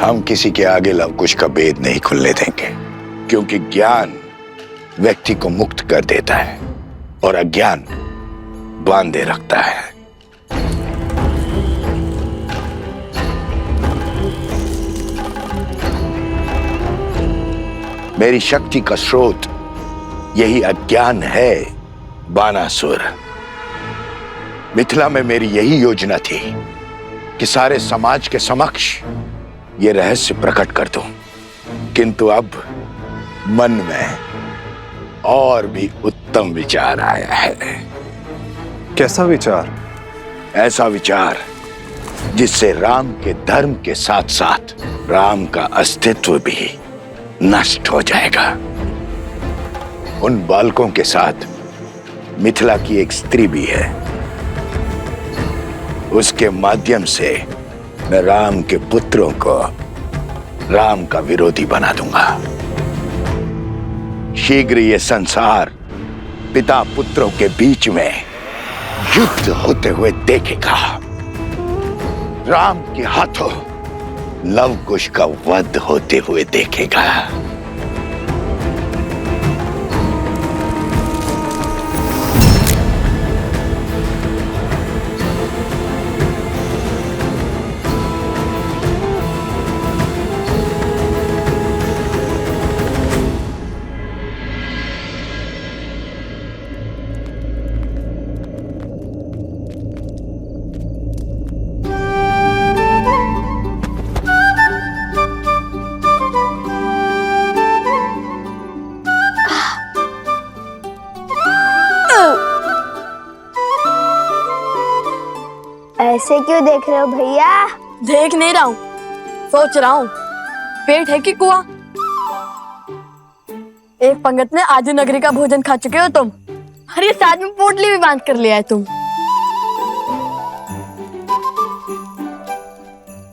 हम किसी के आगे लवकुश का भेद नहीं खुलने देंगे, क्योंकि ज्ञान व्यक्ति को मुक्त कर देता है और अज्ञान बांधे रखता है। मेरी शक्ति का स्रोत यही अज्ञान है बानासुर। मिथिला में मेरी यही योजना थी कि सारे समाज के समक्ष ये रहस्य प्रकट कर दूं, किंतु अब मन में और भी उत्तम विचार आया है। कैसा विचार? ऐसा विचार जिससे राम के धर्म के साथ साथ राम का अस्तित्व भी नष्ट हो जाएगा। उन बालकों के साथ मिथिला की एक स्त्री भी है। उसके माध्यम से मैं राम के पुत्रों को राम का विरोधी बना दूंगा। शीघ्र ये संसार पिता पुत्रों के बीच में युद्ध होते हुए देखेगा। राम के हाथों लवकुश का वध होते हुए देखेगा। ऐसे क्यों देख रहे हो भैया? देख नहीं रहा हूँ, सोच रहा हूँ पेट है कि कुआं। एक पंगत में आधी नगरी का भोजन खा चुके हो तुम, और ये साथ में पोटली भी बांध कर ले आए तुम।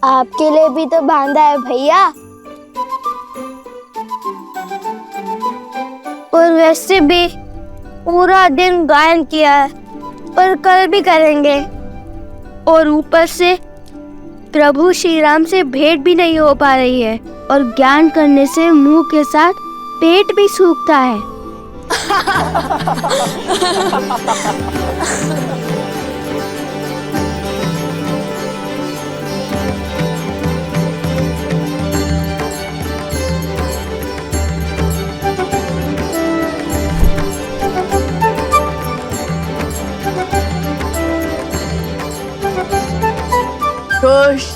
आपके लिए भी तो बांधा है भैया। और वैसे भी पूरा दिन गायन किया है और कल भी करेंगे, और ऊपर से प्रभु श्री राम से भेंट भी नहीं हो पा रही है, और ज्ञान करने से मुंह के साथ पेट भी सूखता है। कुश,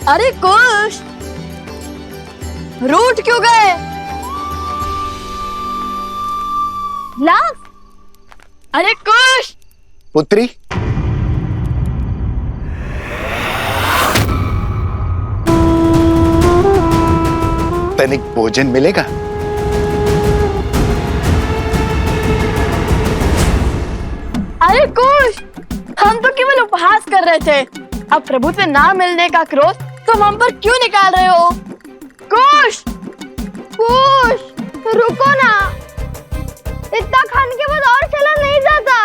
अरे कुश, रूठ क्यों गए? लव, अरे कुश, पुत्री, तनिक भोजन मिलेगा? अरे कुश, हम तो केवल उपहास कर रहे थे। अब प्रभु से ना मिलने का क्रोध तुम हम पर क्यों निकाल रहे हो? कुश, कुश, रुको ना। इतना खाने के बाद और चला नहीं जाता।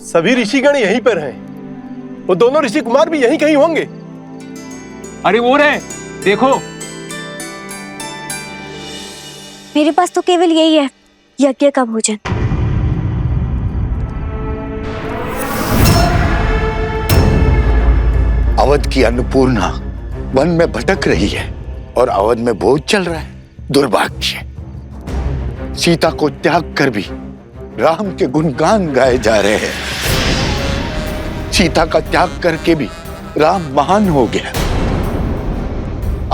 सभी ऋषिगण यहीं पर हैं। वो दोनों ऋषि कुमार भी यहीं कहीं होंगे। अरे वो रहे, देखो। मेरे पास तो केवल यही है, यज्ञ का भोजन। अवध की अन्नपूर्णा वन में भटक रही है और अवध में भोज चल रहा है। दुर्भाग्य, सीता को त्याग कर भी राम के गुणगान गाए जा रहे हैं। सीता का त्याग करके भी राम महान हो गया।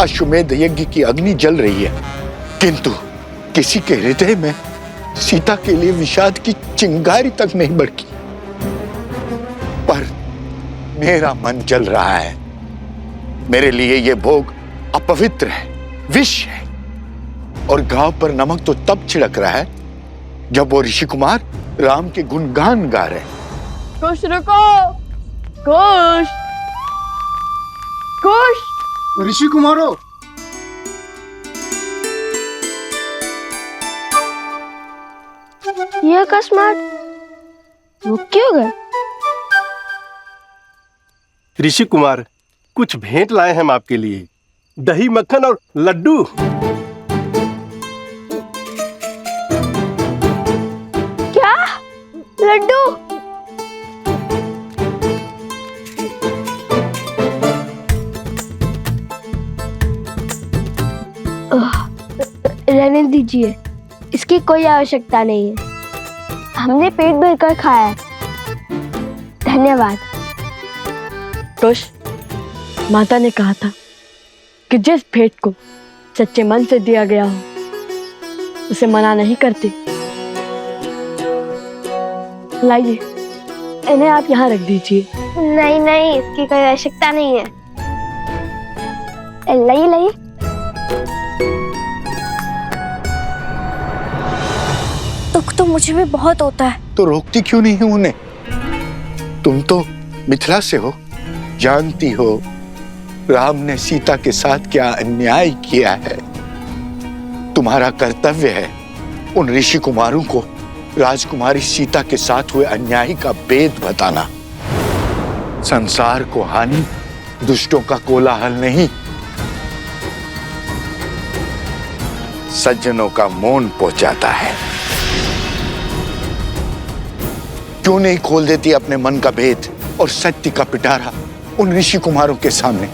अश्वमेध यज्ञ की अग्नि जल रही है, किंतु किसी के हृदय में सीता के लिए विषाद की चिंगारी तक नहीं भड़की। पर मेरा मन जल रहा है। मेरे लिए ये भोग अपवित्र है, विष है, और गांव पर नमक तो तब छिड़क रहा है जब वो ऋषि कुमार राम के गुणगान गा रहे हैं। कुश रुको, कुश, कुश, ऋषि कुमारों, ये अकस्मात वो क्यों गए? ऋषि कुमार, कुछ भेंट लाए हम आपके लिए, दही मक्खन और लड्डू। क्या? लड्डू? रहने दीजिए, इसकी कोई आवश्यकता नहीं है। हमने पेट भर कर खाया है। धन्यवाद। कुश, माता ने कहा था कि जिस भेंट को सच्चे मन से दिया गया हो उसे मना नहीं करती। लाइए, इन्हें आप यहाँ रख दीजिए। नहीं नहीं, इसकी कोई आवश्यकता नहीं है। लाइए लाइए। दुख तो मुझे भी बहुत होता है। तो रोकती क्यों नहीं है उन्हें? तुम तो मिथिला से हो, जानती हो राम ने सीता के साथ क्या अन्याय किया है। तुम्हारा कर्तव्य है उन ऋषि कुमारों को राजकुमारी सीता के साथ हुए अन्याय का भेद बताना। संसार को हानि दुष्टों का कोलाहल नहीं, सज्जनों का मौन पहुंचाता है। क्यों नहीं खोल देती अपने मन का भेद और सत्य का पिटारा उन ऋषि कुमारों के सामने?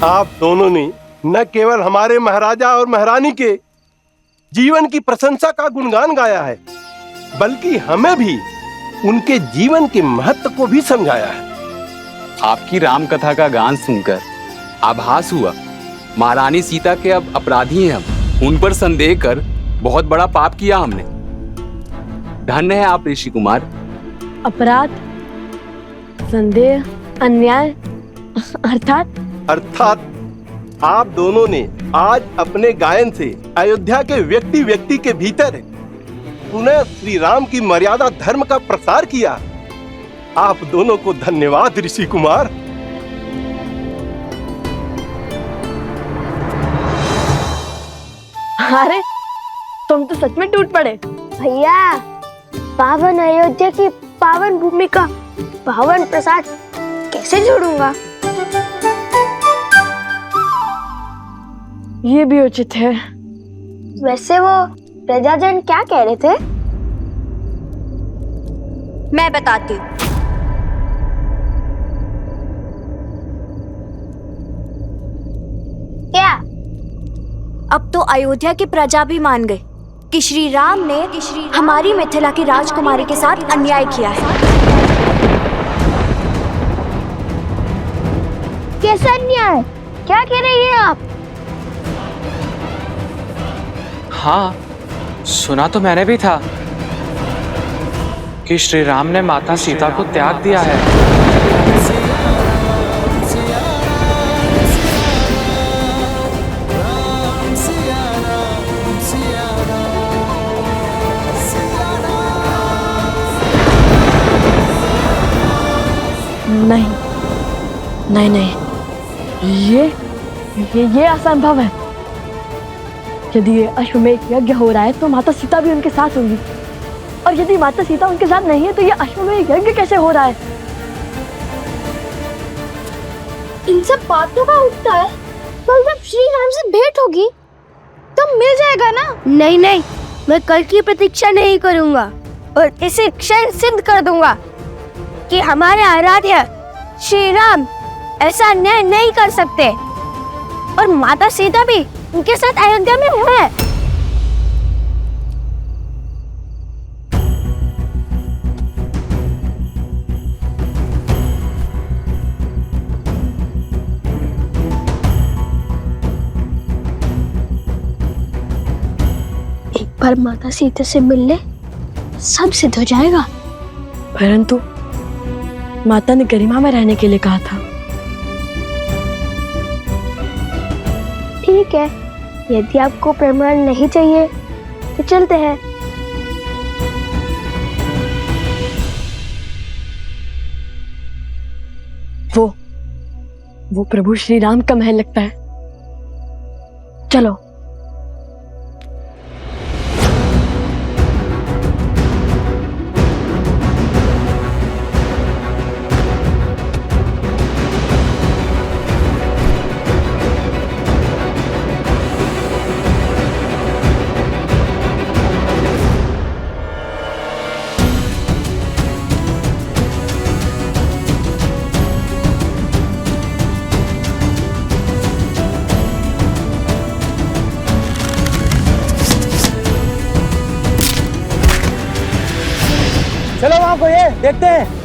आप दोनों ने न केवल हमारे महाराजा और महारानी के जीवन की प्रशंसा का गुणगान गाया है, बल्कि हमें भी उनके जीवन के महत्व को भी समझाया है। आपकी राम कथा का गान सुनकर आभास हुआ महारानी सीता के अब अपराधी हैं हम। उन पर संदेह कर बहुत बड़ा पाप किया हमने। धन्य है आप ऋषि कुमार। अपराध, संदेह, अन्याय, अर्थात आप दोनों ने आज अपने गायन से अयोध्या के व्यक्ति व्यक्ति के भीतर पुनः श्री राम की मर्यादा धर्म का प्रसार किया। आप दोनों को धन्यवाद ऋषि कुमार। अरे तुम तो सच में टूट पड़े। भैया, पावन अयोध्या की पावन भूमि का पावन प्रसाद कैसे जोड़ूंगा? ये भी उचित है। वैसे वो प्रजाजन क्या कह रहे थे? मैं बताती हूँ। क्या? अब तो अयोध्या की प्रजा भी मान गई कि श्री राम ने हमारी मिथिला की राजकुमारी के साथ अन्याय किया है। कैसा अन्याय? क्या कह रही हैं आप? हाँ, सुना तो मैंने भी था कि श्री राम ने माता सीता को त्याग दिया है। नहीं, ये असंभव है। यदि ये अश्वमेध यज्ञ हो रहा है तो माता सीता भी उनके साथ होंगी, और यदि माता सीता उनके साथ नहीं है तो ये अश्वमेध यज्ञ कैसे हो रहा है? इन सब बातों का उठता है। कल जब श्री राम से भेंट होगी तो मिल जाएगा ना? नहीं नहीं, मैं कल की प्रतीक्षा नहीं करूंगा और इसे क्षण सिद्ध कर दूंगा कि हमारे आराध्य श्री राम ऐसा अन्याय नहीं कर सकते, और माता सीता भी उनके साथ अयोध्या में है। एक बार माता सीता से मिलने सब सिद्ध हो जाएगा। परंतु माता ने गरिमा में रहने के लिए कहा था। ठीक है, यदि आपको प्रमाण नहीं चाहिए तो चलते हैं। वो प्रभु श्री राम का महल लगता है। चलो चलो वहां को ये देखते हैं।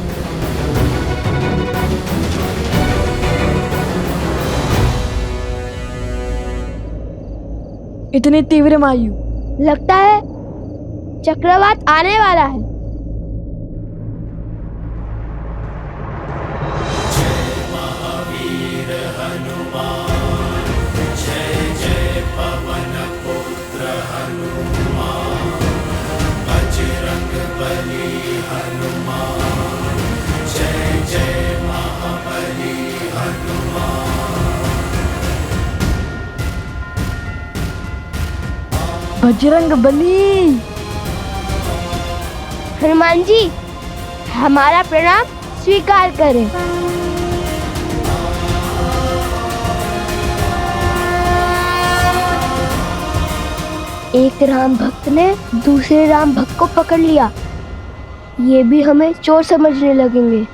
इतनी तीव्र वायु, लगता है चक्रवात आने वाला है। बजरंग बली। हनुमान जी, हमारा प्रणाम स्वीकार करें। एक राम भक्त ने दूसरे राम भक्त को पकड़ लिया, ये भी हमें चोर समझने लगेंगे।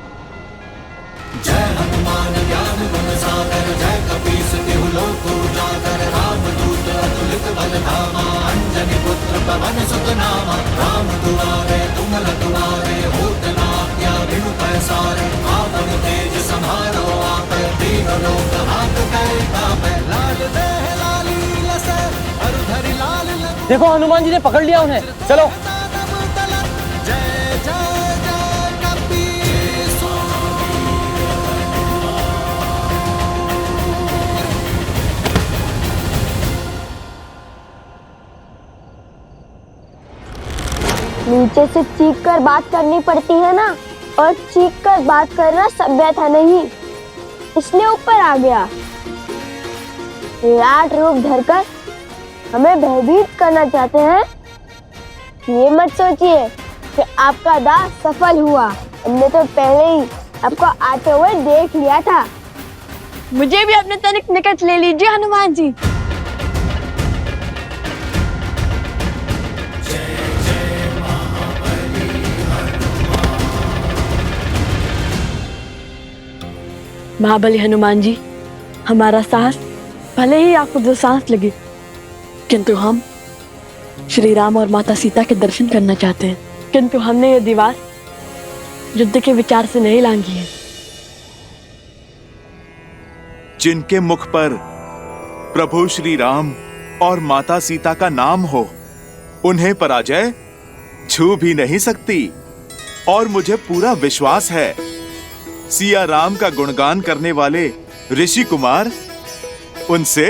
देखो हनुमान जी ने पकड़ लिया उन्हें, चलो। नीचे से चीख कर बात करनी पड़ती है ना, और चीख कर बात करना सभ्यता नहीं, इसलिए ऊपर आ गया। विराट रूप धरकर हमें भयभीत करना चाहते हैं। ये मत सोचिए कि आपका दास सफल हुआ, हमने तो पहले ही आपको आते हुए देख लिया था। मुझे भी अपने तनिक निकट ले लीजिए हनुमान जी। महाबली हनुमान जी, हमारा साहस भले ही आपको दो सांस लगे, किंतु हम श्री राम और माता सीता के दर्शन करना चाहते हैं। किंतु हमने ये दीवार युद्ध के विचार से नहीं लांघी है। जिनके मुख पर प्रभु श्री राम और माता सीता का नाम हो, उन्हें पराजय छू भी नहीं सकती। और मुझे पूरा विश्वास है, सिया राम का गुणगान करने वाले ऋषि कुमार उनसे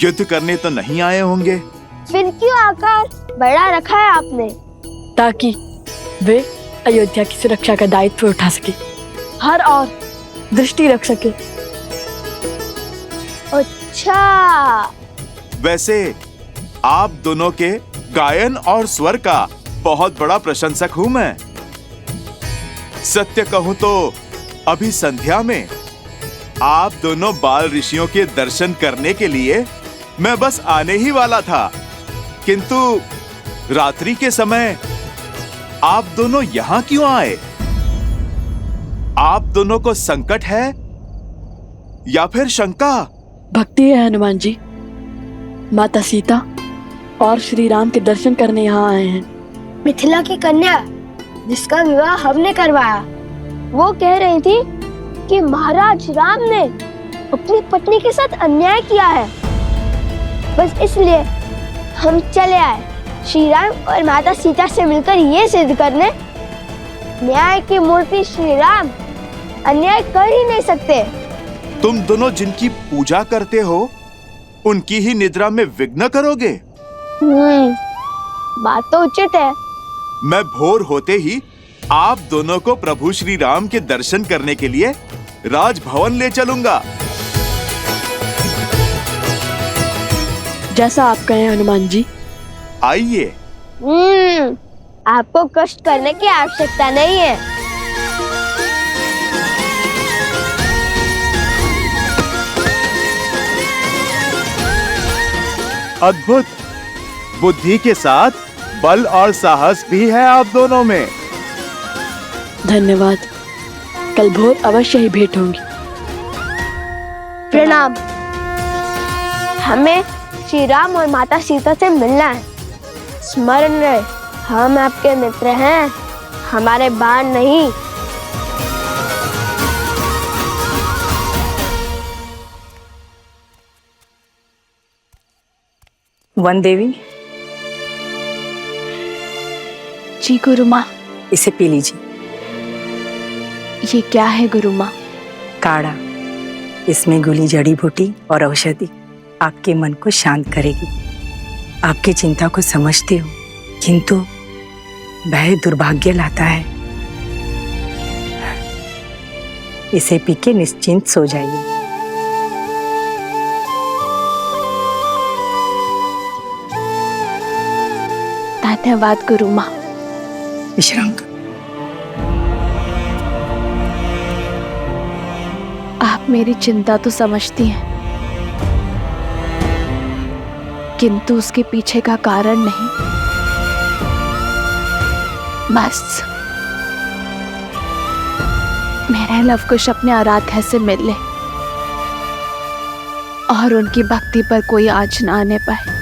युद्ध करने तो नहीं आए होंगे। फिर क्यों आकार बड़ा रखा है आपने? ताकि वे अयोध्या की सुरक्षा का दायित्व उठा सके, हर और दृष्टि रख सके। अच्छा, वैसे आप दोनों के गायन और स्वर का बहुत बड़ा प्रशंसक हूं मैं। सत्य कहूं तो अभी संध्या में आप दोनों बाल ऋषियों के दर्शन करने के लिए मैं बस आने ही वाला था, किंतु रात्रि के समय आप दोनों यहां क्यों आए? आप दोनों को संकट है या फिर शंका? भक्ति है हनुमान जी। माता सीता और श्री राम के दर्शन करने यहाँ आए हैं। मिथिला की कन्या जिसका विवाह हमने करवाया, वो कह रही थी कि महाराज राम ने अपनी पत्नी के साथ अन्याय किया है। बस इसलिए हम चले आए, श्री राम और माता सीता से मिलकर ये सिद्ध करने, न्याय की मूर्ति श्री राम अन्याय कर ही नहीं सकते। तुम दोनों जिनकी पूजा करते हो, उनकी ही निद्रा में विघ्न करोगे? बात तो उचित है। मैं भोर होते ही आप दोनों को प्रभु श्री राम के दर्शन करने के लिए राजभवन ले चलूंगा। जैसा आप कहें हनुमान जी। आइए। आपको कष्ट करने की आवश्यकता नहीं है। अद्भुत, बुद्धि के साथ बल और साहस भी है आप दोनों में। धन्यवाद, कल भोर अवश्य ही भेंट होंगी। प्रणाम। हमें श्री राम और माता सीता से मिलना है। स्मरण रहे, हम आपके मित्र हैं। हमारे बाण नहीं। वन देवी, जी गुरु माँ। इसे पी लीजिए। ये क्या है गुरु माँ? काढ़ा। इसमें घुली जड़ी बूटी और औषधि आपके मन को शांत करेगी। आपकी चिंता को समझती हूँ, किंतु भय दुर्भाग्य लाता है। इसे पी के निश्चिंत सो जाइए। धन्यवाद गुरु माँ। विश्राम कर। आप मेरी चिंता तो समझती हैं, किंतु उसके पीछे का कारण नहीं। बस मेरा लवकुश अपने आराध्या से मिल ले और उनकी भक्ति पर कोई आँच ना आने पाए।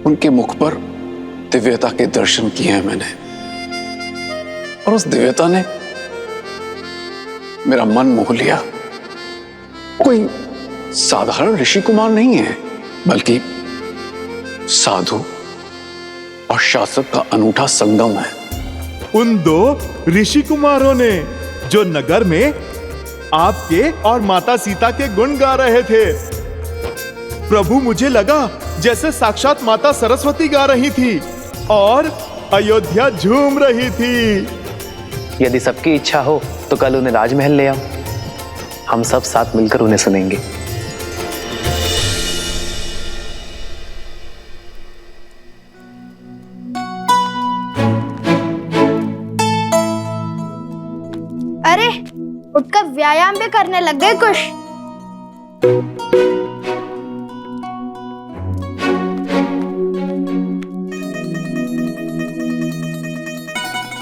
उनके मुख पर दिव्यता के दर्शन किए हैं मैंने, और उस दिव्यता ने मेरा मन मोह लिया। कोई साधारण ऋषि कुमार नहीं है, बल्कि साधु और शासक का अनूठा संगम है। उन दो ऋषि कुमारों ने जो नगर में आपके और माता सीता के गुण गा रहे थे। प्रभु, मुझे लगा जैसे साक्षात माता सरस्वती गा रही थी और अयोध्या झूम रही थी। यदि सबकी इच्छा हो तो कल उन्हें राजमहल ले आओ, हम सब साथ मिलकर उन्हें सुनेंगे। अरे उठकर व्यायाम भी करने लग गए कुछ।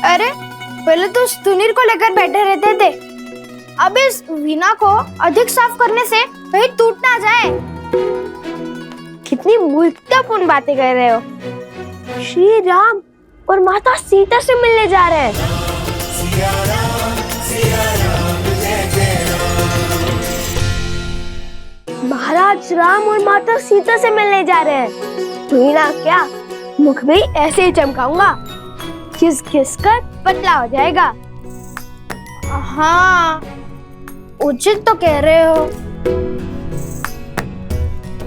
अरे पहले तो सुनील को लेकर बैठे रहते थे, अब इस वीणा को अधिक साफ करने से कहीं टूट ना जाए। कितनी मूर्खतापूर्ण बातें कर रहे हो। श्री राम और माता सीता से मिलने जा रहे हैं। महाराज राम और माता सीता से मिलने जा रहे हैं। वीणा क्या, मुख भी ऐसे ही चमकाऊंगा, घिस घिस कर पतला हो जाएगा। हाँ, उचित तो कह रहे हो।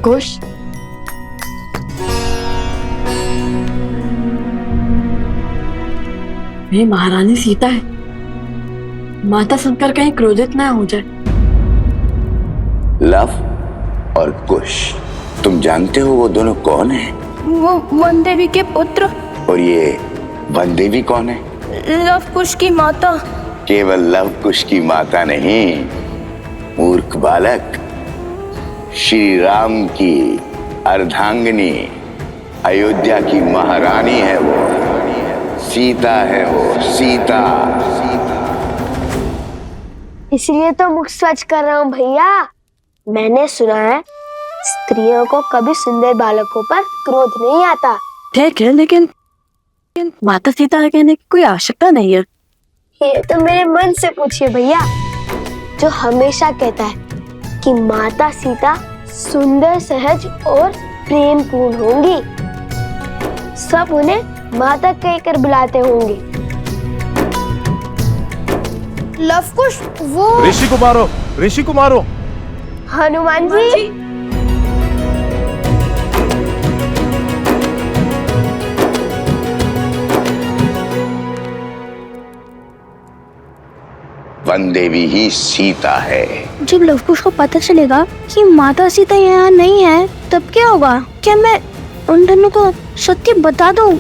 कुश, ये महारानी सीता है। माता सुनकर कहीं क्रोधित ना हो जाए। लव और कुश, तुम जानते हो वो दोनों कौन हैं? वो वन देवी के पुत्र। और ये वन देवी कौन है? लव कुश की माता। केवल लव कुश की माता नहीं, मूर्ख बालक, श्री राम की अर्धांगिनी, अयोध्या की महारानी है वो, सीता है वो, सीता। इसलिए तो मुख स्वच्छ कर रहा हूँ भैया। मैंने सुना है स्त्रियों को कभी सुंदर बालकों पर क्रोध नहीं आता। ठीक है, लेकिन माता सीता कहने की कोई आवश्यकता नहीं है। ये तो मेरे मन से पूछिए भैया, जो हमेशा कहता है कि माता सीता सुंदर, सहज और प्रेम पूर्ण होंगी। सब उन्हें माता कहकर बुलाते होंगे। लवकुश वो ऋषि कुमारों, हनुमान जी। वन देवी ही सीता है। जब लव कुश को पता चलेगा कि माता सीता यहाँ नहीं है, तब क्या होगा? क्या मैं उन दोनों को सत्य बता दूं?